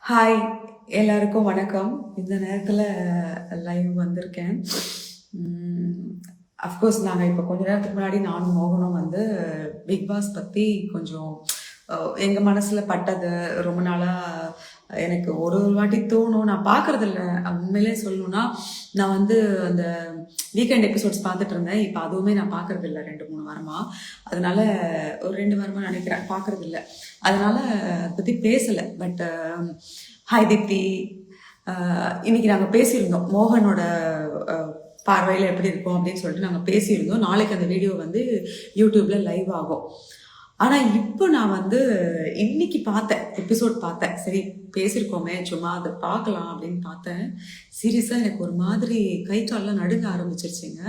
Hi, எல்லாருக்கும் வணக்கம். இந்த நேரத்தில் லைவ் வந்திருக்கேன். அஃப்கோர்ஸ் நாங்கள் இப்போ கொஞ்ச நேரத்துக்கு முன்னாடி நானும் மோகனும் வந்து பிக் பாஸ் பற்றி கொஞ்சம் எங்கள் மனசில் பட்டது ரொம்ப நாளாக எனக்கு ஒரு வாட்டி தோணும். நான் பார்க்குறதில்ல, உண்மையிலே சொல்லணும்னா நான் வந்து அந்த வீக்கெண்ட் எபிசோட்ஸ் பார்த்துட்டு இருந்தேன். இப்போ அதுவுமே நான் பார்க்குறதில்ல 2-3 வாரமாக. அதனால ஒரு 2 வாரமாக நினைக்கிறேன் பார்க்குறதில்ல. அதனால அதை பற்றி பேசலை. பட் ஹாய் தீப்தி, இன்னைக்கு நாங்கள் பேசியிருந்தோம் மோகனோட பார்வையில் எப்படி இருக்கும் அப்படின்னு சொல்லிட்டு நாங்கள் பேசியிருந்தோம். நாளைக்கு அந்த வீடியோ வந்து யூடியூப்ல லைவ் ஆகும். ஆனால் இப்போ நான் வந்து இன்னைக்கு பார்த்தேன், எபிசோட் பார்த்தேன். சரி பேசியிருக்கோமே, சும்மா அதை பார்க்கலாம் அப்படின்னு பார்த்தேன். சீரியஸாக எனக்கு ஒரு மாதிரி கை கால்லாம் நடுங்க ஆரம்பிச்சிருச்சுங்க.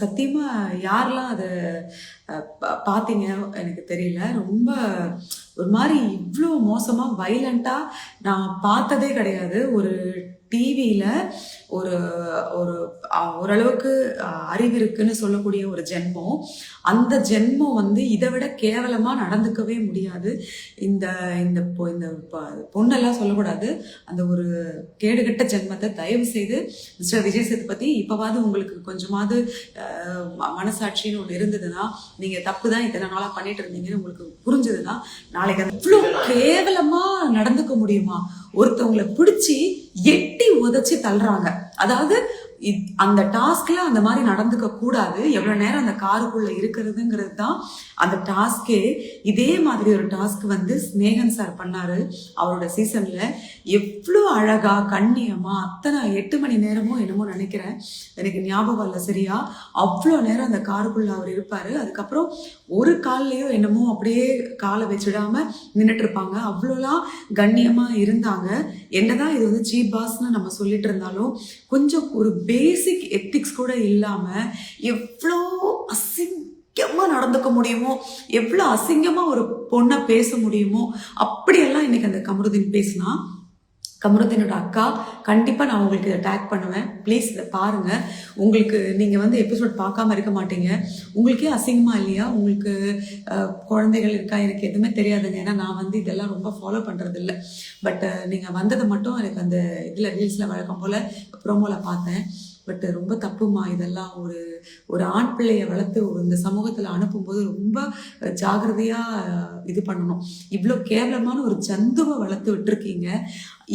சத்தியமாக யாரெல்லாம் அதை பார்த்தீங்க எனக்கு தெரியல. ரொம்ப ஒரு மாதிரி இவ்வளோ மோசமாக வைலண்ட்டாக நான் பார்த்ததே கிடையாது. ஒரு டிவியில் ஒரு ஒரு ஓரளவுக்கு அறிவு இருக்குன்னு சொல்லக்கூடிய ஒரு ஜென்மம், அந்த ஜென்மம் வந்து இதை விட கேவலமாக நடந்துக்கவே முடியாது. இந்த இந்த பொண்ணெல்லாம் சொல்லக்கூடாது. அந்த ஒரு கேடுகட்ட ஜென்மத்தை தயவு செய்து மிஸ்டர் விஜய் சேதுபதி, இப்போவாது உங்களுக்கு கொஞ்சமாவது மனசாட்சின்னு ஒன்று இருந்ததுன்னா, நீங்கள் தப்பு தான் இத்தனை நாளாக பண்ணிட்டு இருந்தீங்கன்னு உங்களுக்கு புரிஞ்சதுன்னா, நாளைக்கு அவ்வளோ கேவலமாக நடந்துக்க முடியுமா? ஒருத்தவங்களை பிடிச்சி எட்டி உதச்சி தள்ளுறாங்க. அதாவது அந்த டாஸ்க்ல அந்த மாதிரி நடந்துக்க கூடாது. எவ்வளவு நேரம் அந்த காருக்குள்ள இருக்கிறதுங்கிறது தான் அந்த டாஸ்கே. இதே மாதிரி ஒரு டாஸ்க் வந்து ஸ்நேகன் சார் பண்ணாரு அவரோட சீசன்ல. எவ்வளோ அழகா கண்ணியமா அத்தனை 8 மணி நேரமோ என்னமோ நினைக்கிறேன், எனக்கு ஞாபகம் இல்லை சரியா. அவ்வளோ நேரம் அந்த காருக்குள்ள அவர் இருப்பாரு. அதுக்கப்புறம் ஒரு கால்லையோ என்னமோ அப்படியே காலை வச்சிடாம நின்றுட்டு இருப்பாங்க. அவ்வளோலாம் கண்ணியமா இருந்தாங்க. என்னதான் இது வந்து சீப் பாஸ்ன்னு நம்ம சொல்லிட்டு இருந்தாலும் கொஞ்சம் ஒரு பேசிக் எத்திக்ஸ் கூட இல்லாம எவ்வளோ அசிங்கமா நடந்துக்க முடியுமோ, எவ்வளோ அசிங்கமா ஒரு பொண்ணை பேச முடியுமோ, அப்படியெல்லாம் இன்னைக்கு அந்த கமருதீன் பேசினா. கமருதீனோட அக்கா, கண்டிப்பாக நான் உங்களுக்கு இதை டேக் பண்ணுவேன். ப்ளீஸ் இதை பாருங்கள். உங்களுக்கு நீங்கள் வந்து எபிசோட் பார்க்காம இருக்க மாட்டீங்க. உங்களுக்கே அசிங்கமாக இல்லையா? உங்களுக்கு குழந்தைகள் இருக்கா? எனக்கு எதுவுமே தெரியாதுங்க. ஏன்னா நான் வந்து இதெல்லாம் ரொம்ப ஃபாலோ பண்ணுறது இல்லை. பட் நீங்கள் வந்ததை மட்டும் எனக்கு அந்த இதில் ரீல்ஸில் வழக்கம் போல் ப்ரோமோவில் பார்த்தேன். பட் ரொம்ப தப்புமா இதெல்லாம். ஒரு ஆண் பிள்ளையை வளர்த்து இந்த சமூகத்தில் அனுப்பும்போது ரொம்ப ஜாகிரதையாக இது பண்ணணும். இவ்வளோ கேவலமான ஒரு ஜந்துவை வளர்த்து விட்டுருக்கீங்க.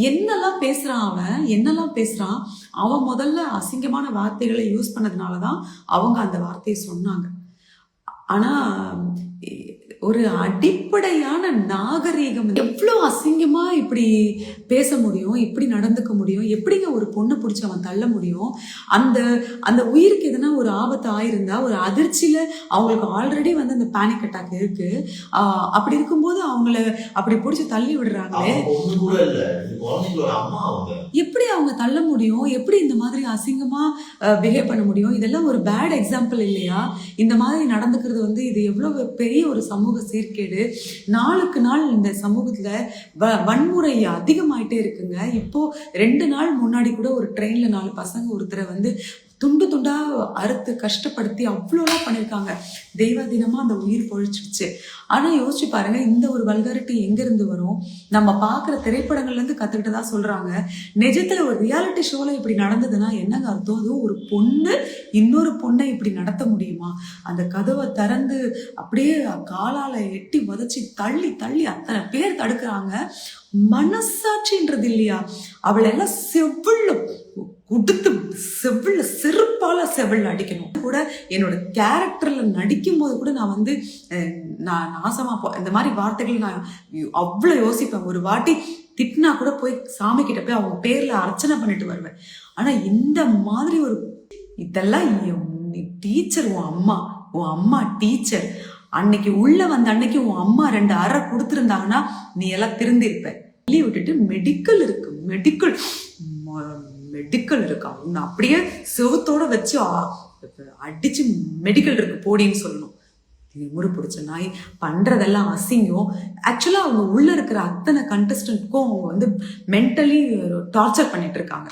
என்னெல்லாம் பேசுகிறான் அவன், என்னெல்லாம் பேசுகிறான் அவன். முதல்ல அசிங்கமான வார்த்தைகளை யூஸ் பண்ணதுனால தான் அவங்க அந்த வார்த்தையை சொன்னாங்க. ஆனால் ஒரு அடிப்படையான நாகரீகம், எவ்வளோ அசிங்கமா இப்படி பேச முடியும், இப்படி நடந்துக்க முடியும்? எப்படிங்க ஒரு பொண்ணை பிடிச்சி அவன் தள்ள முடியும்? அந்த அந்த உயிருக்கு எதனா ஒரு ஆபத்து ஆயிருந்தா, ஒரு அதிர்ச்சியில அவங்களுக்கு ஆல்ரெடி வந்து அந்த பேனிக் அட்டாக் இருக்கு. அப்படி இருக்கும்போது அவங்கள அப்படி பிடிச்சி தள்ளி விடுறாங்களே, எப்படி அவங்க தள்ள முடியும்? எப்படி இந்த மாதிரி அசிங்கமா பிஹேவ் பண்ண முடியும்? இதெல்லாம் ஒரு பேட் எக்ஸாம்பிள் இல்லையா? இந்த மாதிரி நடந்துக்கிறது வந்து இது எவ்வளவு பெரிய ஒரு சமூக சீர்கேடு. நாளுக்கு நாள் இந்த சமூகத்துல வன்முறை அதிகமாயிட்டே இருக்குங்க. இப்போ 2 நாள் முன்னாடி கூட ஒரு ட்ரெயின்ல 4 பசங்க ஒருத்தரை வந்து துண்டு துண்டா அறுத்து கஷ்டப்படுத்தி அவ்வளோலாம் பண்ணியிருக்காங்க. தெய்வாதீனமா அந்த உயிர் பொழிச்சிடுச்சு. ஆனா யோசிச்சு பாருங்க, இந்த ஒரு வல்காரிட்டி எங்கிருந்து வரும்? நம்ம பார்க்குற திரைப்படங்கள்ல இருந்து கத்துக்கிட்டு தான் சொல்றாங்க. நிஜத்துல ஒரு ரியாலிட்டி ஷோல இப்படி நடந்ததுன்னா என்னங்க அர்த்தம்? அதுவும் ஒரு பொண்ணு இன்னொரு பொண்ணை இப்படி நடத்த முடியுமா? அந்த கதவை திறந்து அப்படியே காலால எட்டி உதச்சி தள்ளி தள்ளி அத்தனை பேர் தடுக்கிறாங்க. மனசாட்சின்றது இல்லையா? அவளெல்லாம் செவ்வுள்ள உடுத்து செவ்வுள்ள செருப்பால செவ்வுள்ள அடிக்கணும். கூட என்னோட கேரக்டர்ல நடிக்கும் போது கூட நான் வந்து நான் நாசமா இந்த மாதிரி வார்த்தைகள் நான் அவ்வளோ யோசிப்பேன். ஒரு வாட்டி திட்டினா கூட போய் சாமி கிட்ட போய் அவங்க பேர்ல அர்ச்சனை பண்ணிட்டு வருவேன். ஆனா இந்த மாதிரி ஒரு இதெல்லாம் டீச்சர், உன் அம்மா டீச்சர். அன்னைக்கு உள்ள வந்த அன்னைக்கு உன் அம்மா 2 அறை கொடுத்துருந்தாங்கன்னா நீ எல்லாம் திருந்திருப்ப. விட்டுட்டு மெடிக்கல் இருக்கு, மெடிக்கல் இருக்கா? உன்னை அப்படியே செவத்தோட வச்சு அடிச்சு மெடிக்கல் இருக்கு போடின்னு சொல்லணும். முறை பிடிச்ச நாய் பண்றதெல்லாம் அசிங்கம். ஆக்சுவலா அவங்க உள்ள இருக்கிற அத்தனை கண்டஸ்டன்ட்க்கும் அவங்க வந்து மென்டலி டார்ச்சர் பண்ணிட்டு இருக்காங்க.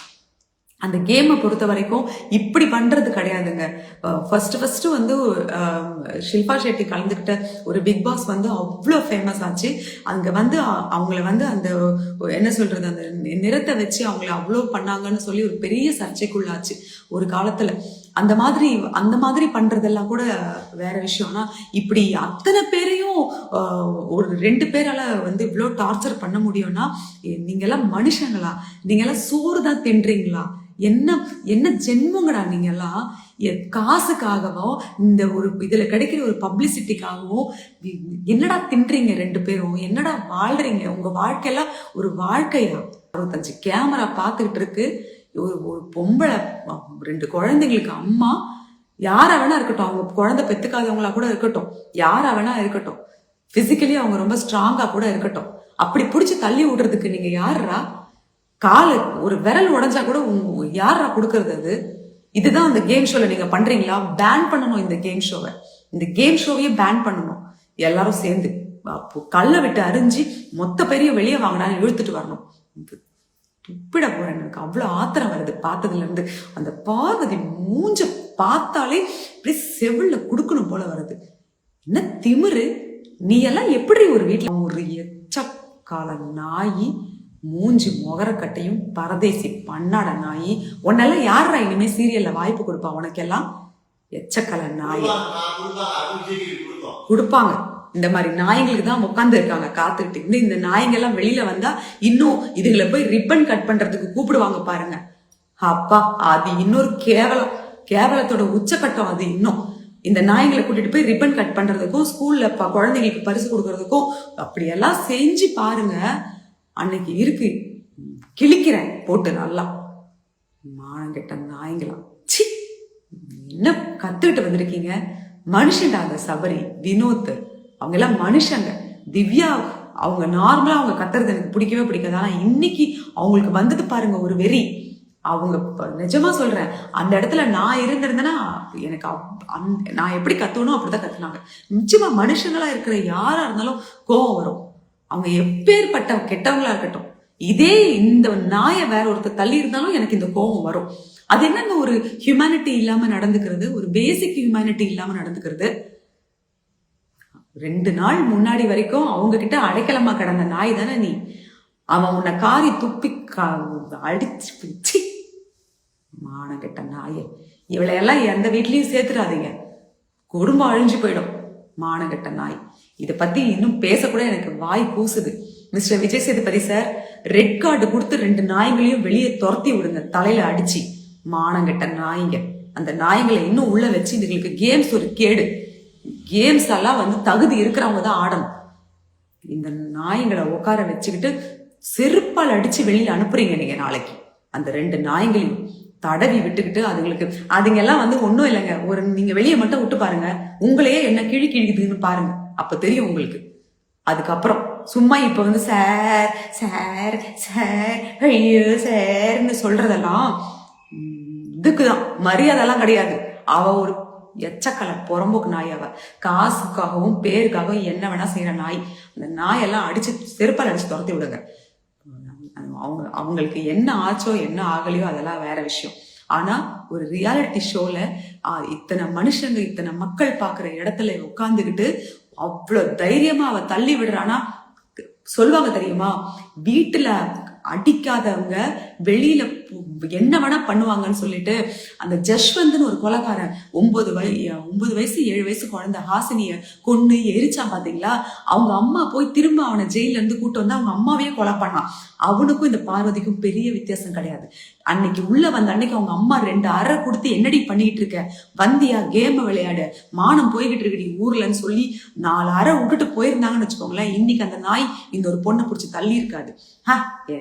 அந்த கேமை பொறுத்த வரைக்கும் இப்படி பண்றது கிடையாதுங்க. ஃபர்ஸ்ட் வந்து ஷில்பா ஷெட்டி கலந்துக்கிட்ட ஒரு பிக் பாஸ் வந்து அவ்வளோ ஃபேமஸ் ஆச்சு. அங்க வந்து அவங்கள வந்து அந்த என்ன சொல்றது, அந்த நிறத்தை வச்சு அவங்கள அவ்வளோ பண்ணாங்கன்னு சொல்லி ஒரு பெரிய சர்ச்சைக்குள்ளாச்சு ஒரு காலத்துல. அந்த மாதிரி பண்றதெல்லாம் கூட வேற விஷயம். ஆனா இப்படி அத்தனை பேரையும் ஒரு 2 பேரால வந்து இவ்வளோ டார்ச்சர் பண்ண முடியும்னா, நீங்க எல்லாம் மனுஷங்களா? நீங்க எல்லாம் சோறு தான் தின்றீங்களா? என்ன ஜென்மங்கடா நீங்க எல்லாம்? காசுக்காகவோ இந்த ஒரு இதுல கிடைக்கிற ஒரு பப்ளிசிட்டிக்காகவோ என்னடா தின்றீங்க 2 பேரும்? என்னடா வாழ்றீங்க? உங்க வாழ்க்கையெல்லாம் ஒரு வாழ்க்கையா? 65 கேமரா பார்த்துக்கிட்டு இருக்கு. ஒரு பொம்பளை 2 குழந்தைங்களுக்கு அம்மா, யாரா வேணா இருக்கட்டும், அவங்க குழந்தை பெத்துக்காதவங்களா கூட இருக்கட்டும், யாரா வேணா இருக்கட்டும், பிசிக்கலி அவங்க ரொம்ப ஸ்ட்ராங்கா கூட இருக்கட்டும், அப்படி பிடிச்சி தள்ளி விடுறதுக்கு நீங்க யாரா? காலு ஒரு விரல் உடைஞ்சா கூட யாரா கொடுக்கறது? அது இதுதான் அந்த கேம் ஷோல நீங்க பண்றீங்களா? பேன் பண்ணணும் இந்த கேம் ஷோவை. இந்த கேம் ஷோவையே பேன் பண்ணணும் எல்லாரும் சேர்ந்து. கல்லை விட்டு அரிஞ்சு மொத்த பேரையும் வெளியே வாங்கினாலும் இழுத்துட்டு வரணும். துப்பிட போறேன். எனக்கு அவ்வளவு ஆத்திரம் வருது பார்த்ததுல இருந்து. அந்த பார்வதி மூஞ்ச பார்த்தாலே இப்படி செவில்ல குடுக்கணும் போல வருது. என்ன திமிரு! நீ எல்லாம் எப்படி ஒரு வீட்டுல ஒரு எச்சக்கால நாயி, மூஞ்சி முகரக்கட்டையும் பரதேசி பன்னாட நாயி, உன்னெல்லாம் யாரா இனிமே சீரியல்ல வாய்ப்பு கொடுப்பா? உனக்கெல்லாம் எச்சக்கல நாய் கொடுப்பாங்க. இந்த மாதிரி நாய்களுக்கு தான் உட்கார்ந்து இருக்காங்க காத்துக்கிட்டு. இந்த நாய்ங்க எல்லாம் வெளியில வந்தா இன்னும் இதுகளை போய் ரிப்பன் கட் பண்றதுக்கு கூப்பிடுவாங்க பாருங்க. அப்பா, அது இன்னொரு கேவலத்தோட உச்சக்கட்டம். அது இன்னும் இந்த நாய்களை கூட்டிட்டு போய் ரிப்பன் கட் பண்றதுக்கும் ஸ்கூல்ல குழந்தைங்களுக்கு பரிசு கொடுக்கறதுக்கும் அப்படியெல்லாம் செஞ்சு பாருங்க. அன்னைக்கு இருக்கு கிழிக்கிறேன் போட்டு நல்லா. மானங்கெட்ட நாய்ங்களா! சி, என்ன கத்துக்கிட்டு வந்திருக்கீங்க? மனுஷன்டா அந்த சபரி, வினோத், அவங்க எல்லாம் மனுஷங்க. திவ்யா அவங்க நார்மலா அவங்க கத்துறது எனக்கு பிடிக்கவே பிடிக்காது. ஆனா இன்னைக்கு அவங்களுக்கு வந்தது பாருங்க ஒரு வெறி. அவங்க நிஜமா சொல்றேன், அந்த இடத்துல நான் இருந்திருந்தேன்னா எனக்கு நான் எப்படி கத்துவணும் அப்படிதான் கத்துனாங்க. நிச்சயமா மனுஷங்களா இருக்கிற யாரா இருந்தாலும் கோவம் வரும். அவங்க எப்பேற்பட்ட கெட்டவங்களா இருக்கட்டும், இதே இந்த நாயை வேற ஒருத்தர் தள்ளி இருந்தாலும் எனக்கு இந்த கோபம் வரும். அது என்னங்க ஒரு ஹியூமனிட்டி இல்லாம நடந்துக்கிறது, ஒரு பேசிக் ஹியூமனிட்டி இல்லாம நடந்துக்கிறது. 2 நாள் முன்னாடி வரைக்கும் அவங்க கிட்ட அடைக்கலமா கிடந்த நாய் தானே நீ. அவன் உன்னை காரி துப்பி அடிச்சு பிச்சு. மானம் கெட்ட நாயை! இவளையெல்லாம் எந்த வீட்லயும் சேர்த்துடாதீங்க, குடும்பம் அழிஞ்சு போயிடும். மானம் கெட்ட நாய்! இதை பத்தி இன்னும் பேசக்கூட எனக்கு வாய் கூசுது. Mister Vijay Sethupathi sir, red card கொடுத்து 2 நாய்களையும் வெளியே துரத்தி விடுங்க, தலையில அடிச்சு. மானங்கெட்ட நாய்ங்க! அந்த நாய்களை இன்னும் உள்ள வச்சு இதுங்களுக்கு கேம்ஸ் ஒரு கேடு. கேம்ஸ் எல்லாம் வந்து தகுதி இருக்கிறவங்க தான் ஆடணும். இந்த நாய்களை உட்கார வச்சுக்கிட்டு செருப்பால் அடிச்சு வெளியில அனுப்புறீங்க நீங்க நாளைக்கு. அந்த 2 நாய்களையும் தடவி விட்டுக்கிட்டு அதுங்க எல்லாம் வந்து ஒன்றும் இல்லைங்க. ஒரு நீங்க வெளியே மட்டும் விட்டு பாருங்க, உங்களையே என்ன கிழிக்குதுன்னு பாருங்க, அப்ப தெரியும் உங்களுக்கு. அதுக்கப்புறம் சும்மா இப்ப வந்து சார் சார் சார் ஐயோ சார்ன்னு சொல்றதெல்லாம் இதுக்குதான், மரியாதைலாம் கிடையாது. அவ ஒரு எச்சக்கலை புறம்போக்கு நாய். அவ காசுக்காகவும் பேருக்காகவும் என்ன வேணா செய்யற நாய். அந்த நாயெல்லாம் அடிச்சு செருப்பால் அடிச்சு துரத்தி விடுங்க. அவங்களுக்கு என்ன ஆச்சோ என்ன ஆகலையோ அதெல்லாம் வேற விஷயம். ஆனா ஒரு ரியாலிட்டி ஷோல இத்தனை மனுஷங்க இத்தனை மக்கள் பாக்குற இடத்துல உட்கார்ந்துகிட்டு அவ்வளவு தைரியமா அவ தள்ளி விடுறானா. சொல்லுவாங்க தெரியுமா, வீட்டுல அடிக்காதவங்க வெளியில என்ன வேணா பண்ணுவாங்கன்னு சொல்லிட்டு. அந்த ஜஷ்வந்த்னு ஒரு கொலைகாரன் 9 வயசு 7 வயசு குழந்தை ஹாசினிய கொன்னு எரிச்சான் பாத்தீங்களா. அவங்க அம்மா போய் திரும்ப அவனை ஜெயில இருந்து கூட்டு வந்து அவங்க அம்மாவையே கொலை பண்ணான். அவனுக்கும் இந்த பார்வதிக்கும் பெரிய வித்தியாசம் கிடையாது. அன்னைக்கு உள்ள வந்த அன்னைக்கு அவங்க அம்மா 2 அறை கொடுத்து என்னடி பண்ணிட்டு இருக்க, வந்தியா கேம் விளையாடு, மானம் போய்கிட்டு இருக்குடி ஊர்லன்னு சொல்லி 4 அறை விட்டுட்டு போயிருந்தாங்கன்னு வச்சுக்கோங்களேன். இன்னைக்கு அந்த நாய் இந்த ஒரு பொண்ணை பிடிச்சி தள்ளி இருக்காது.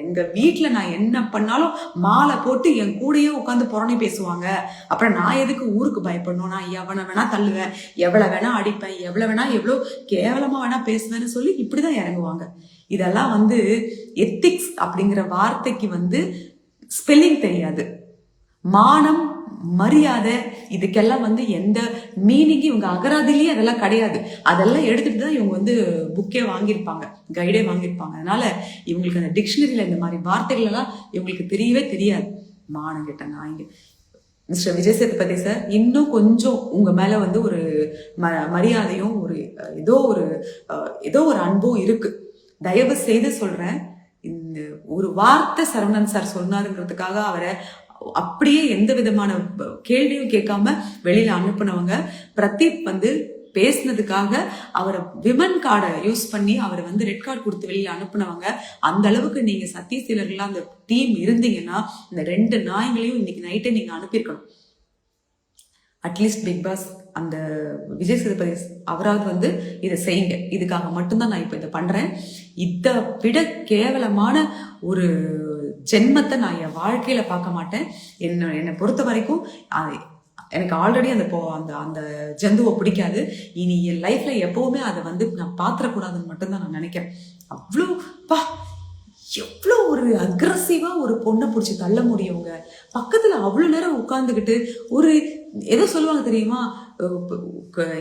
எங்க வீட்டுல நான் என்ன பண்ணாலும் மாலை போட்டு என் கூடயே உட்காந்து புறணி பேசுவாங்க. அப்புறம் நான் எதுக்கு ஊருக்கு பயப்படணும்? நான் எவனை வேணா தள்ளுவேன், எவ்வளவு வேணா அடிப்பேன், எவ்வளவு வேணா எவ்வளவு கேவலமா வேணா பேசுவேன்னு சொல்லி இப்படிதான் இறங்குவாங்க. இதெல்லாம் வந்து எத்திக்ஸ் அப்படிங்கிற வார்த்தைக்கு வந்து ஸ்பெல்லிங் தெரியாது. மானம் மரியாதை இதுக்கெல்லாம் வந்து எந்த மீனிங் இவங்க அகராதிலேயே அதெல்லாம் கிடையாது. அதெல்லாம் எடுத்துட்டு தான் இவங்க வந்து புக்கே வாங்கியிருப்பாங்க, கைடே வாங்கியிருப்பாங்க. அதனால இவங்களுக்கு அந்த டிக்ஷனரியில இந்த மாதிரி வார்த்தைகள் எல்லாம் இவங்களுக்கு தெரியவே தெரியாது. மானங்கிட்ட நாய்ங்க. மிஸ்டர் விஜய் சேதுபதி சார், இன்னும் கொஞ்சம் உங்க மேல வந்து ஒரு மரியாதையும் ஒரு ஏதோ ஒரு அன்பும் இருக்கு. தயவு செய்து சொல்றேன், இந்த ஒரு வார்த்தை சரவணன் சார் சொன்னாருங்கிறதுக்காக அவரை அப்படியே எந்த விதமான கேள்வியும் கேட்காம வெளியில அனுப்புனவங்க. பிரதீப் வந்து பேசினதுக்காக அவரை விமன் கார்டை யூஸ் பண்ணி அவரை வந்து ரெட் கார்டு கொடுத்து வெளியில அனுப்புனவங்க. அந்த அளவுக்கு நீங்க சத்தியசீலர்களா அந்த டீம் இருந்தீங்கன்னா இந்த 2 நாய்களையும் இன்னைக்கு நைட்டே நீங்க அனுப்பியிருக்கணும். அட்லீஸ்ட் பிக் பாஸ் அந்த விஜய் சேதுபதி அவராவது வந்து இதை செய்யுங்க. இதுக்காக மட்டும்தான் நான் இப்ப இதை பண்றேன். இதை விட கேவலமான ஒரு ஜென்மத்தை நான் என் வாழ்க்கையில பார்க்க மாட்டேன். என்னை பொறுத்த வரைக்கும் எனக்கு ஆல்ரெடி அந்த அந்த ஜந்துவை பிடிக்காது. இனி என் லைஃப்ல எப்பவுமே அதை வந்து நான் பாத்திரக்கூடாதுன்னு மட்டும்தான் நான் நினைக்கிறேன். எவ்வளோ ஒரு அக்ரஸிவா ஒரு பொண்ணை பிடிச்சி தள்ள முடியுங்க. பக்கத்துல அவ்வளவு நேரம் உட்கார்ந்துக்கிட்டு ஒரு ஏதோ சொல்லுவாங்க தெரியுமா,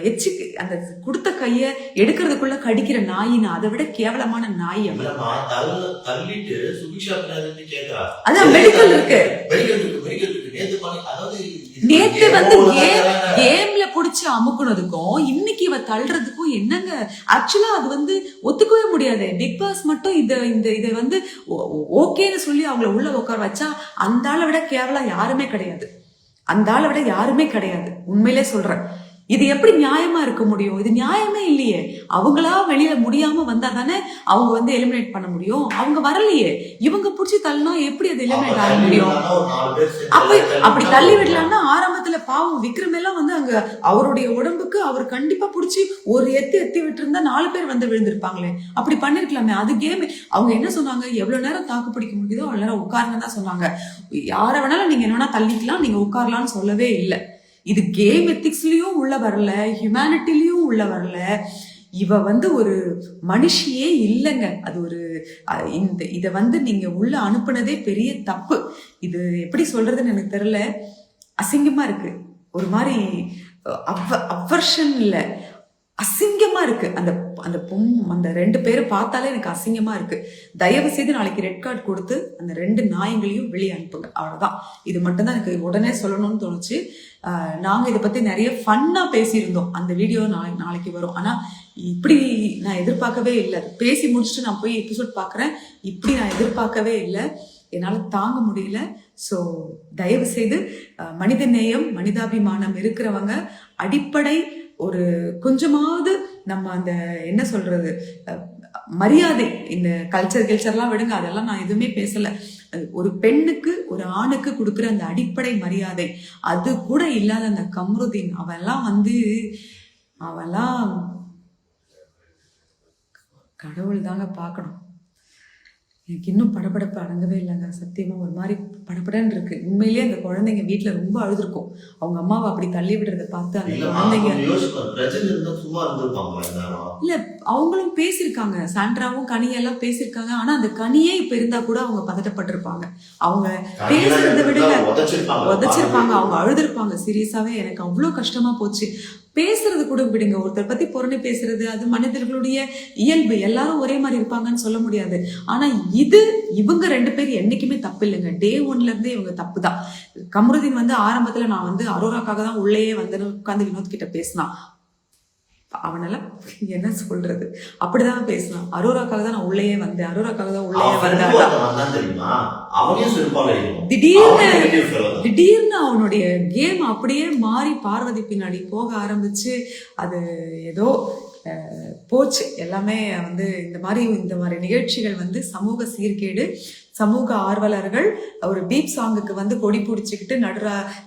எச்சிக்கு அந்த கொடுத்த கைய எடுக்கிறதுக்குள்ள கடிக்கிற நாயின்னு, அதை விட கேவலமான நாய். அதான் மெடிக்கல் இருக்கு. நேத்து வந்து கேம்ல புடிச்சு அமுக்குனதுக்கும் இன்னைக்கு இவ தள்ளுறதுக்கும் என்னங்க? ஆக்சுவலா அது வந்து ஒத்துக்கவே முடியாது. பிக் பாஸ் மட்டும் இதை வந்து ஓகேன்னு சொல்லி அவங்கள உள்ள உட்கார வச்சா அந்த ஆளை விட கேவலம் யாருமே கிடையாது. அந்த ஆளை விட யாருமே கிடையாது. உண்மையிலே சொல்றேன். இது எப்படி நியாயமா இருக்க முடியும்? இது நியாயமே இல்லையே. அவங்களா வெளியில முடியாம வந்தா தானே அவங்க வந்து எலிமினேட் பண்ண முடியும். அவங்க வரலையே. இவங்க புடிச்சு தள்ளினா எப்படி அது எலிமினேட் ஆக முடியும்? அப்படி தள்ளி விடலாம்னா ஆரம்பத்துல பாவம் விக்ரம் எல்லாம் வந்து அங்க அவருடைய உடம்புக்கு அவர் கண்டிப்பா புடிச்சு ஒரு எத்தி விட்டு இருந்தா 4 பேர் வந்து விழுந்திருப்பாங்களே. அப்படி பண்ணிருக்கலாமே. அது கேம். அவங்க என்ன சொன்னாங்க, எவ்வளவு நேரம் தாக்கு பிடிக்க முடியுதோ அவ்வளவு நேரம் உட்காருன்னு தான் சொன்னாங்க. யாரை வேணாலும் நீங்க என்னன்னா தள்ளிக்கலாம், நீங்க உட்காரலாம்னு சொல்லவே இல்லை. இது கேம் எத்திக்ஸ்லயும் உள்ள வரல, ஹியூமனிட்டிலயும் உள்ள வரல. இவ வந்து ஒரு மனுஷியே இல்லைங்க. அது ஒரு இத வந்து நீங்க உள்ள அனுப்புனதே பெரிய தப்பு. இது எப்படி சொல்றதுன்னு எனக்கு தெரியல. அசிங்கமா இருக்கு. ஒரு மாதிரி அவர்ஷன் இல்ல, அசிங்கமா இருக்கு. அந்த அந்த 2 பேரை பார்த்தாலே எனக்கு அசிங்கமா இருக்கு. தயவு செய்து நாளைக்கு ரெட் கார்டு கொடுத்து அந்த 2 நாயங்களையும் வெளியே அனுப்புங்க. அவ்வளவுதான். இது மட்டும் தான் எனக்கு உடனே சொல்லணும்னு தோணுச்சு. நாங்க இதை பத்தி நிறைய ஃபன்னா பேசியிருந்தோம். அந்த வீடியோ நாளைக்கு வரும். ஆனா இப்படி நான் எதிர்பார்க்கவே இல்லை. பேசி முடிச்சுட்டு நான் போய் எபிசோட் பாக்குறேன். இப்படி நான் எதிர்பார்க்கவே இல்லை. என்னால தாங்க முடியல. ஸோ தயவு செய்து மனித நேயம், மனிதாபிமானம் இருக்கிறவங்க அடிப்படை ஒரு கொஞ்சமாவது நம்ம அந்த என்ன சொல்றது மரியாதை, இந்த கல்ச்சர்லாம் விடுங்க, அதெல்லாம் நான் எதுவுமே பேசல. ஒரு பெண்ணுக்கு ஒரு ஆணுக்கு கொடுக்குற அந்த அடிப்படை மரியாதை அது கூட இல்லாத அந்த கம்ருதீன், அவெல்லாம் கடவுள் தாங்க பார்க்கணும். எனக்கு இன்னும் படபடப்பு அடங்கவே இல்லைங்க. சத்தியமா ஒரு மாதிரி படபடன்னு இருக்கு. உண்மையிலேயே அந்த குழந்தைங்க வீட்டுல ரொம்ப அழுதுருக்கும். அவங்க அம்மாவை அப்படி தள்ளி விடுறத பார்த்து அந்த குழந்தைங்க இல்ல, அவங்களும் பேசியிருக்காங்க. சாண்ட்ராவும் கனியெல்லாம் பேசியிருக்காங்க. ஆனா அந்த கனியே இப்ப இருந்தா கூட அவங்க பதட்டப்பட்டிருப்பாங்க. அவங்க பேசுறத விட உதச்சிருப்பாங்க, அவங்க அழுதுருப்பாங்க. சீரியஸாவே எனக்கு அவ்வளவு கஷ்டமா போச்சு. பேசுறது கூட விடுங்க, ஒருத்தர் பத்தி புறணி பேசுறது அது மனிதர்களுடைய இயல்பு. எல்லாரும் ஒரே மாதிரி இருப்பாங்கன்னு சொல்ல முடியாது. ஆனா இவங்க 2 பேரும் என்னைக்குமே தப்பு இல்லைங்க. டே 1ல இருந்தே இவங்க தப்பு தான். கமருதீன் வந்து ஆரம்பத்துல நான் வந்து அரோராக்காக தான் உள்ளேயே வந்து உட்காந்து வினோத் கிட்ட பேசினான். அவனால என்ன சொல்றது, அப்படிதான் பேசினான். அரோராக்காக தான் நான் உள்ளேயே வந்தேன், அரோராக்காக தான் உள்ளேயே வந்தேன். திடீர்னு அவனுடைய கேம் அப்படியே மாறி பார்வதி பின்னாடி போக ஆரம்பிச்சு அது ஏதோ போச்சு. எல்லாமே வந்து இந்த மாதிரி நிகழ்ச்சிகள் வந்து சமூக சீர்கேடு. சமூக ஆர்வலர்கள் ஒரு பீப் சாங்குக்கு வந்து கொடி பிடிச்சிக்கிட்டு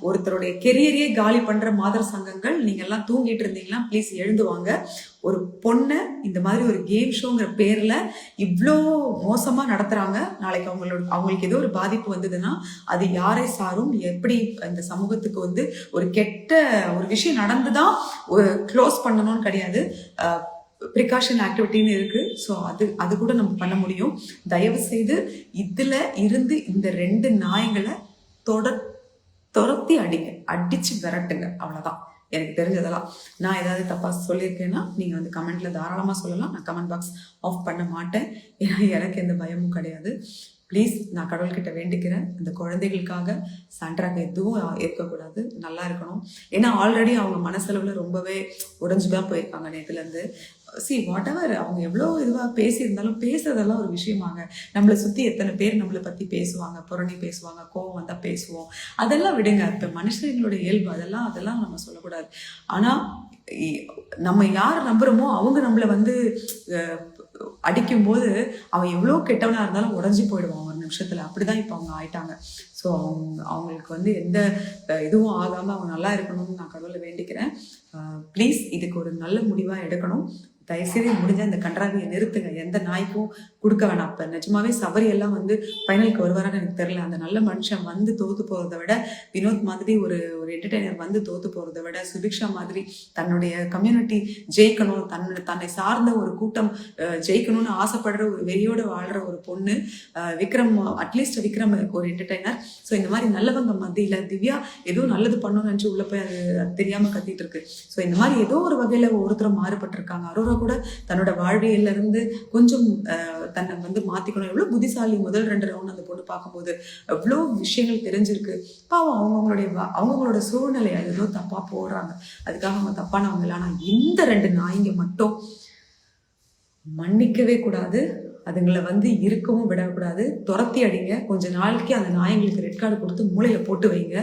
ஒருத்தருடைய கெரியரையே காலி பண்ற மாதர் சங்கங்கள், நீங்க எல்லாம் தூங்கிட்டு இருந்தீங்கன்னா ப்ளீஸ் எழுந்துவாங்க. ஒரு பொண்ணை இந்த மாதிரி ஒரு கேம் ஷோங்கிற பேர்ல இவ்வளோ மோசமா நடத்துறாங்க. நாளைக்கு அவங்களுக்கு ஏதோ ஒரு பாதிப்பு வந்ததுன்னா அது யாரை சாரும்? எப்படி இந்த சமூகத்துக்கு வந்து ஒரு கெட்ட ஒரு விஷயம் நடந்துதான் க்ளோஸ் பண்ணணும்னு கிடையாது. ப்ரிகாஷன் ஆக்டிவிட்டின்னு இருக்கு. ஸோ அது கூட நம்ம பண்ண முடியும். தயவு செய்து இதுல இருந்து இந்த 2 நாய்களை துரத்தி அடிச்சு விரட்டுங்க. அவ்வளவுதான் எனக்கு தெரிஞ்சதெல்லாம். நான் ஏதாவது தப்பா சொல்லியிருக்கேன்னா நீங்க வந்து கமெண்ட்ல தாராளமா சொல்லலாம். நான் கமெண்ட் பாக்ஸ் ஆஃப் பண்ண மாட்டேன். ஏன்னா எனக்கு எந்த பயமும் கிடையாது. ப்ளீஸ் நான் கடவுள்கிட்ட வேண்டிக்கிறேன், இந்த குழந்தைகளுக்காக சாண்ட்ராக்கு எதுவும் இருக்கக்கூடாது, நல்லா இருக்கணும். ஏன்னா ஆல்ரெடி அவங்க மனசளவில் ரொம்பவே உடைஞ்சு தான் போயிருக்காங்க நேற்றுலேருந்து. வாட் எவர் அவங்க எவ்வளோ இதுவாக பேசியிருந்தாலும் பேசுறதெல்லாம் ஒரு விஷயமாங்க. நம்மளை சுற்றி எத்தனை பேர் நம்மளை பற்றி பேசுவாங்க, புரணி பேசுவாங்க, கோவம் வந்தால் பேசுவோம், அதெல்லாம் விடுங்க. இப்போ மனுஷங்களோட இயல்பு, அதெல்லாம் நம்ம சொல்லக்கூடாது. ஆனால் நம்ம யார் நம்புகிறோமோ அவங்க நம்மளை வந்து அடிக்கும்போது அவன் எவ்வளோ கெட்டவனாக இருந்தாலும் உடஞ்சி போயிடுவான் ஒரு நிமிஷத்தில். அப்படிதான் இப்போ அவங்க ஆயிட்டாங்க. ஸோ அவங்களுக்கு வந்து எந்த இதுவும் ஆகாமல் அவங்க நல்லா இருக்கணும்னு நான் கடவுளை வேண்டிக்கிறேன். ப்ளீஸ் இதுக்கு ஒரு நல்ல முடிவாக எடுக்கணும். தயவுசெய்து முடிஞ்ச இந்த கன்றாவியை நிறுத்துங்க. எந்த நாய்க்கும் கொடுக்க வேணாம். இப்போ நிஜமாவே சபரி எல்லாம் வந்து ஃபைனலுக்கு வருவாரான்னு எனக்கு தெரியல. அந்த நல்ல மனுஷன் வந்து தோத்து போகிறத விட, வினோத் மாதிரி ஒரு என்டர்டெய்னர் வந்து தோத்து போகிறத விட, சுபிக்ஷா மாதிரி தன்னுடைய கம்யூனிட்டி ஜெயிக்கணும், தன்னை சார்ந்த ஒரு கூட்டம் ஜெயிக்கணும்னு ஆசைப்படுற ஒரு வெறியோடு வாழ்கிற ஒரு பொண்ணு விக்ரம், அட்லீஸ்ட் விக்ரம் ஒரு என்டர்டெய்னர். ஸோ இந்த மாதிரி நல்லவங்க மத்தியில் திவ்யா ஏதோ நல்லது பண்ணணும்னு நினச்சி உள்ளே போய் அது தெரியாமல் கத்திட்டு இருக்கு. ஸோ இந்த மாதிரி ஏதோ ஒரு வகையில் ஒருத்தரும் மாறுபட்டிருக்காங்க. அரோரா கூட தன்னோட வாழ்வியல்ல இருந்து கொஞ்சம் தன்னை வந்து மாத்திக்கணும். எவ்வளவு புத்திசாலி. முதல் 2 ரவுண்ட் அந்த பொண்ணு பார்க்கும்போது எவ்வளோ விஷயங்கள் தெரிஞ்சிருக்கு. பாவம் அவங்கவுங்களோட சூழ்நிலை அது ஏதோ தப்பா போடுறாங்க, அதுக்காக அவங்க தப்பானவங்க இல்லை. ஆனால் இந்த 2 நாய்ங்க மட்டும் மன்னிக்கவே கூடாது. அதுங்களை வந்து இருக்கவும் விடக்கூடாது. துரத்தி அடிங்க. கொஞ்ச நாளைக்கு அந்த நாய்ங்களுக்கு ரெட் கார்டு கொடுத்து மூளையில போட்டு வைங்க.